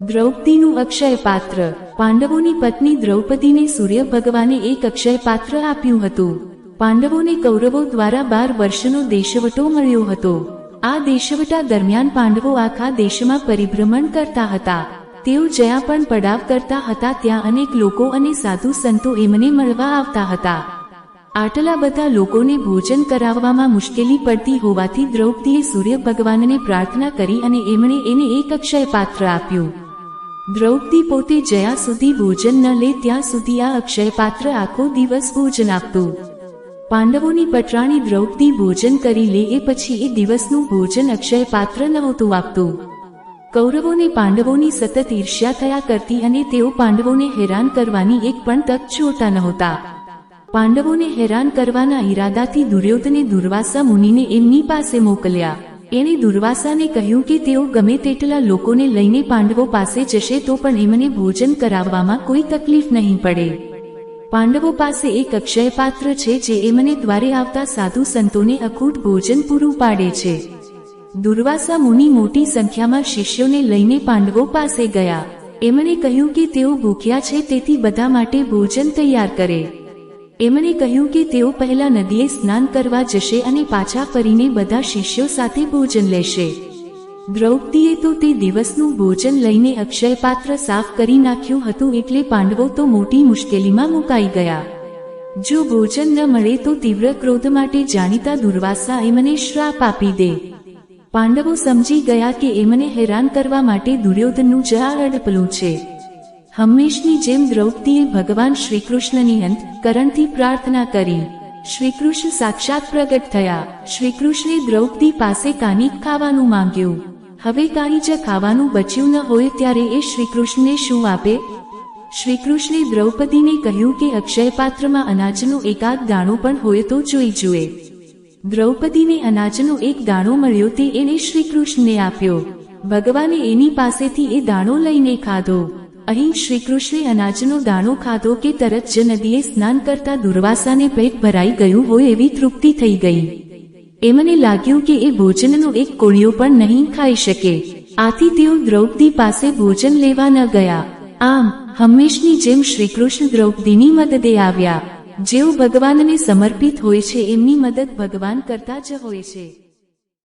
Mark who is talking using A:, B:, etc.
A: દ્રૌપદીનું અક્ષય પાત્ર। પાંડવોની પત્ની દ્રૌપદીને સૂર્ય ભગવાને એક અક્ષય પાત્ર આપ્યું હતું। પાંડવોને કૌરવો દ્વારા 12 વર્ષનો દેશવટો મળ્યો હતો। આ દેશવટા દરમિયાન પાંડવો આખા દેશમાં પરિભ્રમણ કરતા હતા। તેઓ જ્યાં પણ પડાવ કરતા હતા ત્યાં અનેક લોકો અને સાધુ સંતો એમને મળવા આવતા હતા। આટલા બધા લોકોને ભોજન કરાવવામાં મુશ્કેલી પડતી હોવાથી દ્રૌપદીએ સૂર્ય ભગવાનને પ્રાર્થના કરી અને એમણે એને એક અક્ષય પાત્ર આપ્યું। દ્રૌપદી પોતે જ્યાં સુધી ભોજન ન લે ત્યાં સુધી આ અક્ષય પાત્ર આખો દિવસ ભોજન આપતું। પાંડવોની પટરાણી દ્રૌપદી ભોજન કરી લે એ પછી એ દિવસનું ભોજન અક્ષય પાત્ર નહોતું આપતું। કૌરવોને પાંડવોની સતત ઈર્ષ્યા થયા કરતી અને તેઓ પાંડવોને હેરાન કરવાની એક પણ તક છોડતા નહોતા। પાંડવોને હેરાન કરવાના ઈરાદાથી દુર્યોધને દુર્વાસા મુનિને એમની પાસે મોકલ્યા। એણે દુર્વાસાને કહ્યું કે તેઓ ગમે તેટલા લોકોને લઈને પાંડવો પાસે જશે તો પણ એમને ભોજન કરાવવામાં કોઈ તકલીફ નહીં પડે। પાંડવો પાસે એક અક્ષય પાત્ર છે જે એમને દ્વારે આવતા સાધુ સંતોને અખૂટ ભોજન પૂરું પાડે છે। દુર્વાસા મુનિ મોટી સંખ્યામાં શિષ્યોને લઈને પાંડવો પાસે ગયા। એમણે કહ્યું કે તેઓ ભૂખ્યા છે તેથી બધા માટે ભોજન તૈયાર કરે। એમણે કહ્યું કે તેઓ પહેલા નદીએ સ્નાન કરવા જશે અને પાછા ફરીને બધા શિષ્યો સાથે ભોજન લેશે। દ્રૌપદીએ તો તે દિવસનું ભોજન લઈને અક્ષય પાત્ર સાફ કરી નાખ્યું હતું એટલે પાંડવો તો મોટી મુશ્કેલીમાં મુકાઈ ગયા। જો ભોજન ન મળે તો તીવ્ર ક્રોધ માટે જાણીતા દુર્વાસા એમને શ્રાપ આપી દે। પાંડવો સમજી ગયા કે એમને હેરાન કરવા માટે દુર્યોધનનું જ આ અડપલું છે। હંમેશની જેમ દ્રૌપદીએ ભગવાન શ્રીકૃષ્ણની અંતઃકરણથી પ્રાર્થના કરી। શ્રીકૃષ્ણ સાક્ષાત પ્રગટ થયા। શ્રીકૃષ્ણે દ્રૌપદી પાસે કાંઈક ખાવાનું માંગ્યું। હવે કાંઈ જ ખાવાનું બચ્યું ન હોય ત્યારે એ શ્રીકૃષ્ણને શું આપે? શ્રીકૃષ્ણે દ્રૌપદીને કહ્યું કે અક્ષય પાત્રમાં અનાજનો એકાદ દાણો પણ હોય તો જોઈ જુએ। દ્રૌપદીને અનાજનો એક દાણો મળ્યો તે એણે શ્રીકૃષ્ણને આપ્યો। ભગવાને એની પાસેથી એ દાણો લઈને ખાધો। અહીં શ્રીકૃષ્ણે અનાજનો દાણો ખાધો કે તરત જ નદીએ સ્નાન કરતા દુર્વાસાને પેટ ભરાઈ ગયું હોય એવી તૃપ્તિ થઈ ગઈ। એમને લાગ્યું કે એ ભોજનનો એક કોળિયો પણ નહીં ખાઈ શકે। આથી તેઓ દ્રૌપદી પાસે ભોજન લેવા ન ગયા। આમ હંમેશની જેમ શ્રીકૃષ્ણ દ્રૌપદીની મદદે આવ્યા। જેઓ ભગવાનને સમર્પિત હોય છે એમની મદદ ભગવાન કરતા જ હોય છે।